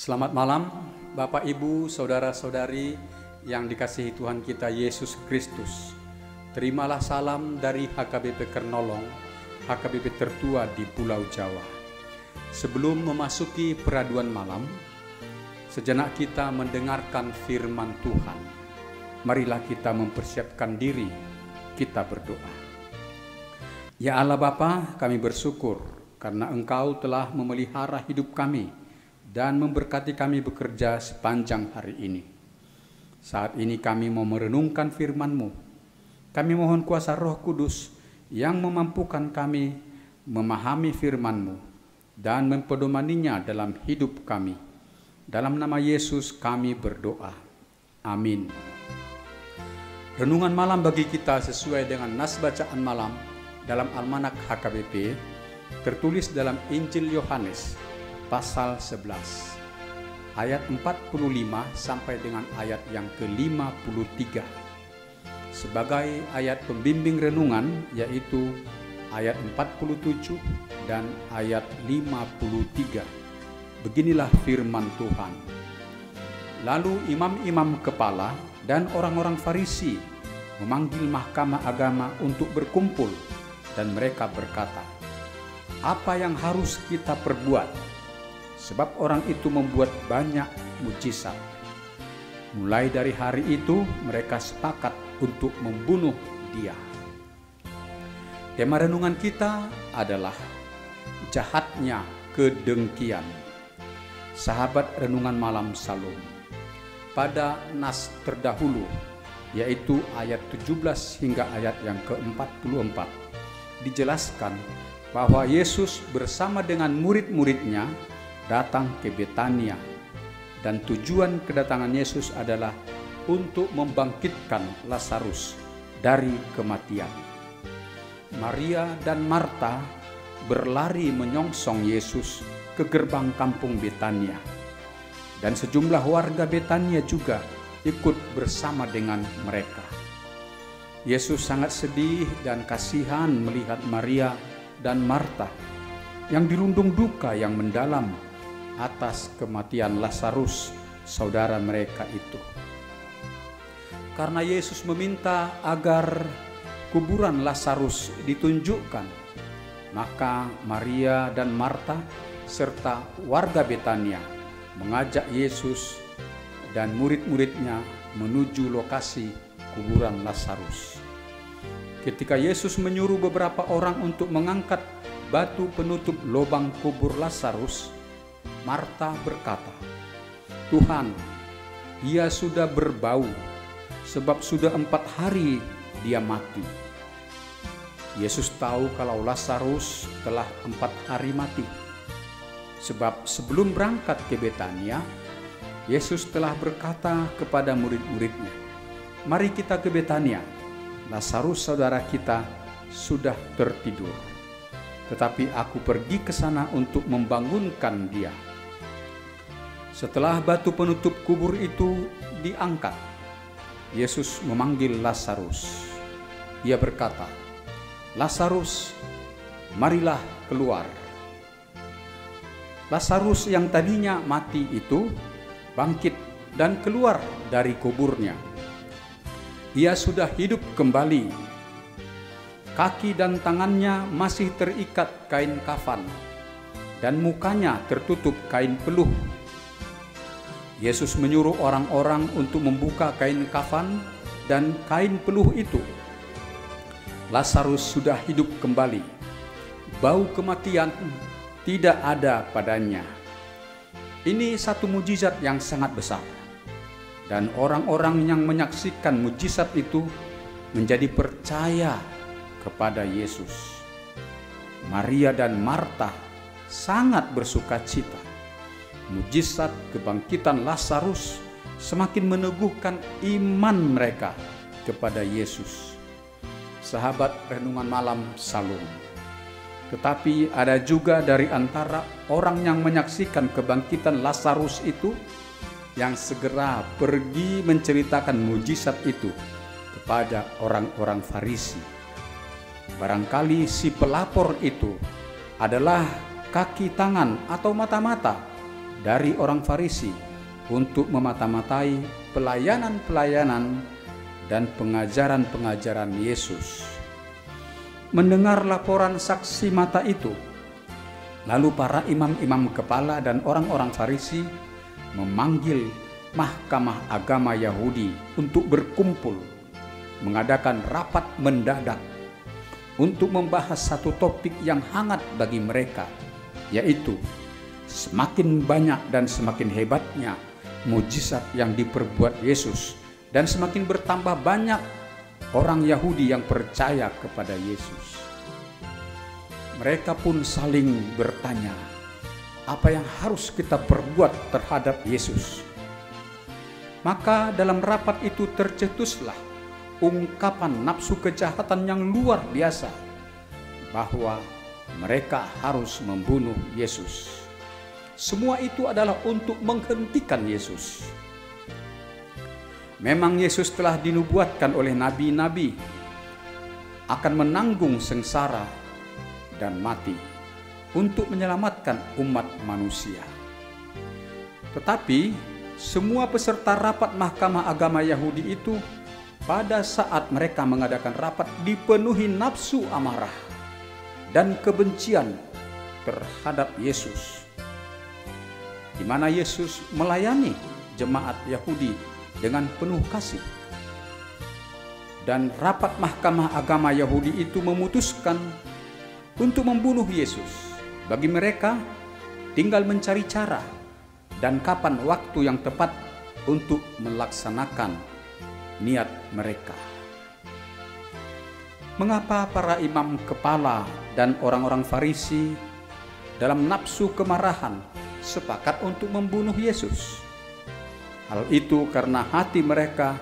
Selamat malam, Bapak, Ibu, Saudara-saudari yang dikasihi Tuhan kita Yesus Kristus. Terimalah salam dari HKBP Kernolong, HKBP tertua di Pulau Jawa. Sebelum memasuki peraduan malam, sejenak kita mendengarkan firman Tuhan. Marilah kita mempersiapkan diri, kita berdoa. Ya Allah Bapa, kami bersyukur karena Engkau telah memelihara hidup kami dan memberkati kami bekerja sepanjang hari ini. Saat ini kami mau merenungkan firman-Mu. Kami mohon kuasa Roh Kudus yang memampukan kami memahami firman-Mu dan mempedomaninya dalam hidup kami. Dalam nama Yesus kami berdoa. Amin. Renungan malam bagi kita sesuai dengan nas bacaan malam dalam Almanak HKBP tertulis dalam Injil Yohanes pasal 11 ayat 45 sampai dengan ayat yang ke-53. Sebagai ayat pembimbing renungan yaitu ayat 47 dan ayat 53. Beginilah firman Tuhan. Lalu imam-imam kepala dan orang-orang Farisi memanggil mahkamah agama untuk berkumpul, dan mereka berkata, "Apa yang harus kita perbuat? Sebab orang itu membuat banyak mujizat." Mulai dari hari itu mereka sepakat untuk membunuh dia. Tema renungan kita adalah jahatnya kedengkian. Sahabat renungan malam Salum. Pada nas terdahulu yaitu ayat 17 hingga ayat yang ke-44 dijelaskan bahwa Yesus bersama dengan murid-muridnya datang ke Betania, dan tujuan kedatangan Yesus adalah untuk membangkitkan Lazarus dari kematian. Maria dan Marta berlari menyongsong Yesus ke gerbang kampung Betania, dan sejumlah warga Betania juga ikut bersama dengan mereka. Yesus sangat sedih dan kasihan melihat Maria dan Marta yang dirundung duka yang mendalam atas kematian Lazarus, saudara mereka itu. Karena Yesus meminta agar kuburan Lazarus ditunjukkan, maka Maria dan Marta serta warga Betania mengajak Yesus dan murid-muridnya menuju lokasi kuburan Lazarus. Ketika Yesus menyuruh beberapa orang untuk mengangkat batu penutup lubang kubur Lazarus, Marta berkata, "Tuhan, ia sudah berbau, sebab sudah 4 hari dia mati." Yesus tahu kalau Lazarus telah 4 hari mati. Sebab sebelum berangkat ke Betania, Yesus telah berkata kepada murid-muridnya, "Mari kita ke Betania. Lazarus saudara kita sudah tertidur, tetapi aku pergi ke sana untuk membangunkan dia." Setelah batu penutup kubur itu diangkat, Yesus memanggil Lazarus. Ia berkata, "Lazarus, marilah keluar." Lazarus yang tadinya mati itu bangkit dan keluar dari kuburnya. Ia sudah hidup kembali. Kaki dan tangannya masih terikat kain kafan, dan mukanya tertutup kain peluh. Yesus menyuruh orang-orang untuk membuka kain kafan dan kain peluh itu. Lazarus sudah hidup kembali. Bau kematian tidak ada padanya. Ini satu mujizat yang sangat besar, dan orang-orang yang menyaksikan mujizat itu menjadi percaya kepada Yesus. Maria dan Marta sangat bersukacita. Mujizat kebangkitan Lazarus semakin meneguhkan iman mereka kepada Yesus. Sahabat renungan malam Salum. Tetapi ada juga dari antara orang yang menyaksikan kebangkitan Lazarus itu yang segera pergi menceritakan mujizat itu kepada orang-orang Farisi. Barangkali si pelapor itu adalah kaki tangan atau mata-mata dari orang Farisi untuk memata-matai pelayanan-pelayanan dan pengajaran-pengajaran Yesus. Mendengar laporan saksi mata itu, lalu para imam-imam kepala dan orang-orang Farisi memanggil Mahkamah Agama Yahudi untuk berkumpul, mengadakan rapat mendadak untuk membahas satu topik yang hangat bagi mereka, yaitu semakin banyak dan semakin hebatnya mujizat yang diperbuat Yesus dan semakin bertambah banyak orang Yahudi yang percaya kepada Yesus. Mereka pun saling bertanya, apa yang harus kita perbuat terhadap Yesus? Maka dalam rapat itu tercetuslah ungkapan nafsu kejahatan yang luar biasa bahwa mereka harus membunuh Yesus. Semua itu adalah untuk menghentikan Yesus. Memang Yesus telah dinubuatkan oleh nabi-nabi akan menanggung sengsara dan mati untuk menyelamatkan umat manusia. Tetapi semua peserta rapat Mahkamah Agama Yahudi itu pada saat mereka mengadakan rapat dipenuhi nafsu amarah dan kebencian terhadap Yesus, di mana Yesus melayani jemaat Yahudi dengan penuh kasih. Dan rapat Mahkamah Agama Yahudi itu memutuskan untuk membunuh Yesus. Bagi mereka tinggal mencari cara dan kapan waktu yang tepat untuk melaksanakan niat mereka. Mengapa para imam kepala dan orang-orang Farisi dalam nafsu kemarahan sepakat untuk membunuh Yesus? Hal itu karena hati mereka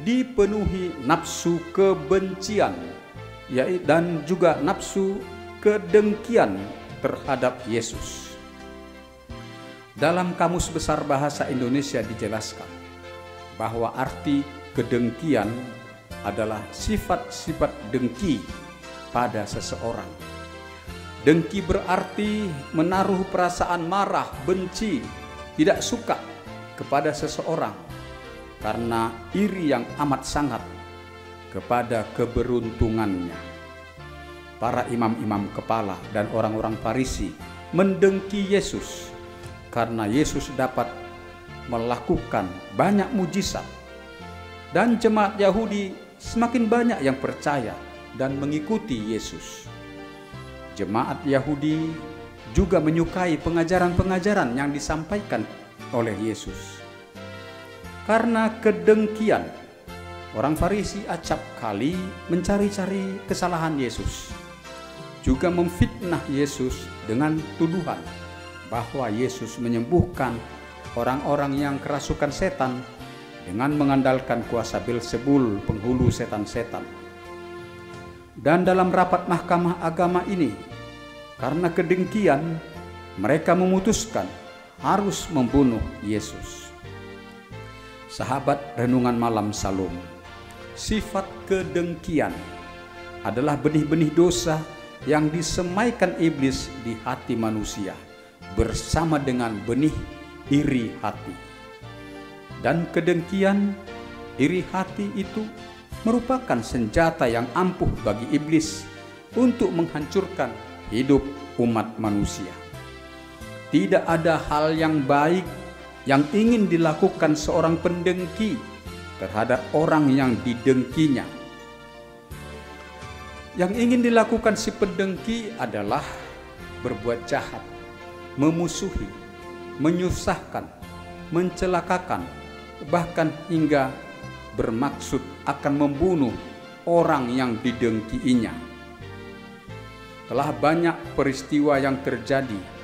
dipenuhi nafsu kebencian dan juga nafsu kedengkian terhadap Yesus. Dalam Kamus Besar Bahasa Indonesia dijelaskan bahwa arti kedengkian adalah sifat-sifat dengki pada seseorang. Dengki berarti menaruh perasaan marah, benci, tidak suka kepada seseorang karena iri yang amat sangat kepada keberuntungannya. Para imam-imam kepala dan orang-orang Farisi mendengki Yesus karena Yesus dapat melakukan banyak mujizat dan jemaat Yahudi semakin banyak yang percaya dan mengikuti Yesus. Jemaat Yahudi juga menyukai pengajaran-pengajaran yang disampaikan oleh Yesus. Karena kedengkian, orang Farisi acap kali mencari-cari kesalahan Yesus, juga memfitnah Yesus dengan tuduhan bahwa Yesus menyembuhkan orang-orang yang kerasukan setan dengan mengandalkan kuasa Beelzebul, penghulu setan-setan. Dan dalam rapat Mahkamah Agama ini, karena kedengkian, mereka memutuskan harus membunuh Yesus. Sahabat Renungan Malam Salum, sifat kedengkian adalah benih-benih dosa yang disemaikan iblis di hati manusia bersama dengan benih iri hati. Dan kedengkian, iri hati itu merupakan senjata yang ampuh bagi iblis untuk menghancurkan hidup umat manusia. Tidak ada hal yang baik yang ingin dilakukan seorang pendengki terhadap orang yang didengkinya. Yang ingin dilakukan si pendengki adalah berbuat jahat, memusuhi, menyusahkan, mencelakakan, bahkan hingga bermaksud akan membunuh orang yang didengkiinya. Telah banyak peristiwa yang terjadi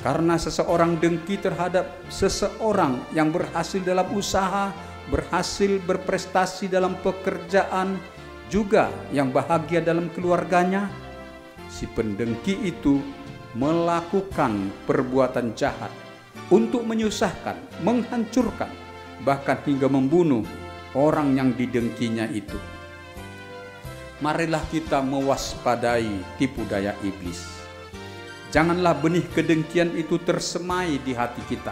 karena seseorang dengki terhadap seseorang yang berhasil dalam usaha, berhasil berprestasi dalam pekerjaan, juga yang bahagia dalam keluarganya. Si pendengki itu melakukan perbuatan jahat untuk menyusahkan, menghancurkan, bahkan hingga membunuh orang yang didengkinya itu. Marilah kita mewaspadai tipu daya iblis. Janganlah benih kedengkian itu tersemai di hati kita.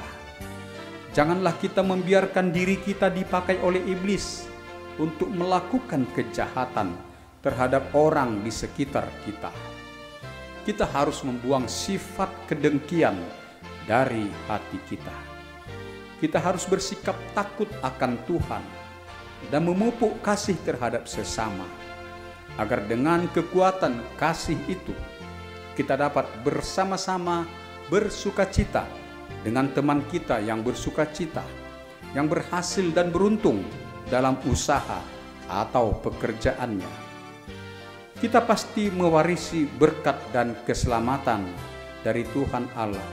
Janganlah kita membiarkan diri kita dipakai oleh iblis untuk melakukan kejahatan terhadap orang di sekitar kita. Kita harus membuang sifat kedengkian dari hati kita. Kita harus bersikap takut akan Tuhan dan memupuk kasih terhadap sesama, agar dengan kekuatan kasih itu kita dapat bersama-sama bersukacita dengan teman kita yang bersukacita, yang berhasil dan beruntung dalam usaha atau pekerjaannya. Kita pasti mewarisi berkat dan keselamatan dari Tuhan Allah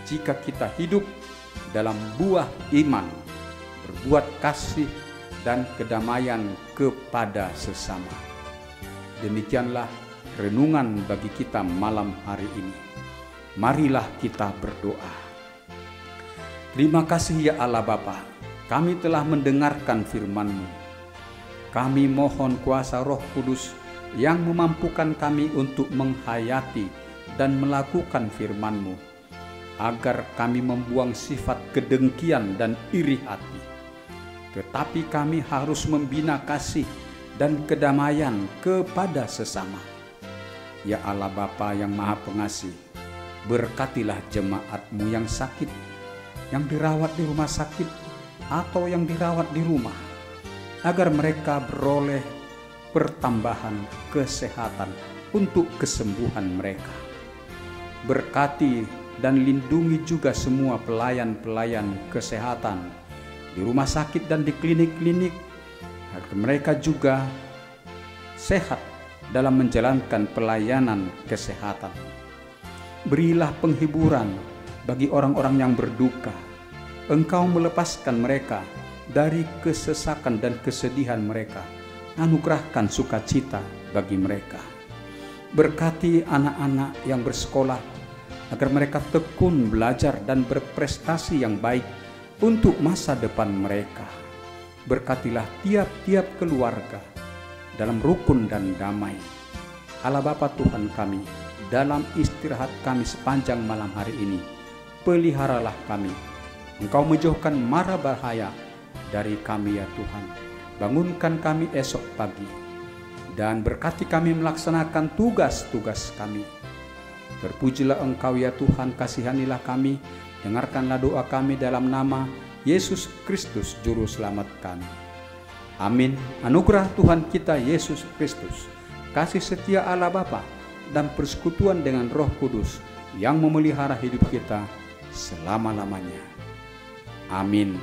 jika kita hidup dalam buah iman, berbuat kasih dan kedamaian kepada sesama. Demikianlah renungan bagi kita malam hari ini. Marilah kita berdoa. Terima kasih ya Allah Bapa, kami telah mendengarkan firman-Mu. Kami mohon kuasa Roh Kudus yang memampukan kami untuk menghayati dan melakukan firman-Mu, agar kami membuang sifat kedengkian dan iri hati. Tetapi kami harus membina kasih dan kedamaian kepada sesama. Ya Allah Bapa yang Maha Pengasih, berkatilah jemaat-Mu yang sakit, yang dirawat di rumah sakit atau yang dirawat di rumah, agar mereka beroleh pertambahan kesehatan untuk kesembuhan mereka. Berkati dan lindungi juga semua pelayan-pelayan kesehatan di rumah sakit dan di klinik-klinik, agar mereka juga sehat dalam menjalankan pelayanan kesehatan. Berilah penghiburan bagi orang-orang yang berduka. Engkau melepaskan mereka dari kesesakan dan kesedihan mereka. Anugerahkan sukacita bagi mereka. Berkati anak-anak yang bersekolah, agar mereka tekun belajar dan berprestasi yang baik untuk masa depan mereka. Berkatilah tiap-tiap keluarga dalam rukun dan damai. Allah Bapa Tuhan kami, dalam istirahat kami sepanjang malam hari ini, peliharalah kami. Engkau menjauhkan mara bahaya dari kami ya Tuhan. Bangunkan kami esok pagi, dan berkati kami melaksanakan tugas-tugas kami. Terpujilah Engkau ya Tuhan, kasihanilah kami, dengarkanlah doa kami dalam nama Yesus Kristus Juru Selamat kami. Amin. Anugerah Tuhan kita Yesus Kristus, kasih setia Allah Bapa, dan persekutuan dengan Roh Kudus yang memelihara hidup kita selama-lamanya. Amin.